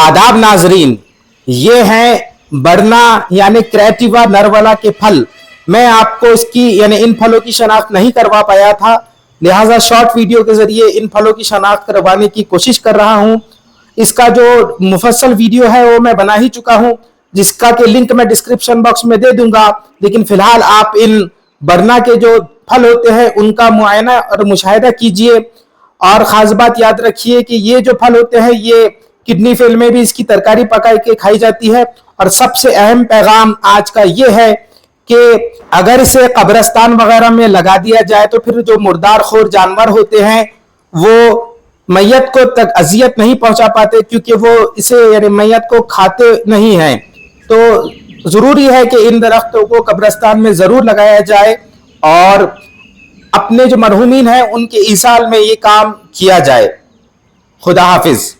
आदाब नाजरीन, ये हैं बरना यानी क्रेटिवा नरवला के फल। मैं आपको इसकी यानी इन फलों की शनाख्त नहीं करवा पाया था, लिहाजा शॉर्ट वीडियो के जरिए इन फलों की शनाख्त करवाने की कोशिश कर रहा हूं। इसका जो मुफस्सल वीडियो है वो मैं बना ही चुका हूं, जिसका के लिंक मैं डिस्क्रिप्शन बॉक्स में दे दूंगा। लेकिन फिलहाल आप इन बरना के जो फल होते हैं उनका मुआयना और मुशाहिदा कीजिए। और खास बात याद रखिए कि ये जो फल होते हैं ये किडनी फेल में भी इसकी तरकारी पका के खाई जाती है। और सबसे अहम पैगाम आज का ये है कि अगर इसे कब्रिस्तान वगैरह में लगा दिया जाए तो फिर जो मुर्दार खोर जानवर होते हैं वो मैयत को तक अजियत नहीं पहुंचा पाते, क्योंकि वो इसे यानी मैयत को खाते नहीं हैं। तो जरूरी है कि इन दरख्तों को कब्रिस्तान में जरूर लगाया जाए और अपने जो मरहूमीन हैं उनके ईसाल में ये काम किया जाए। खुदा हाफिज।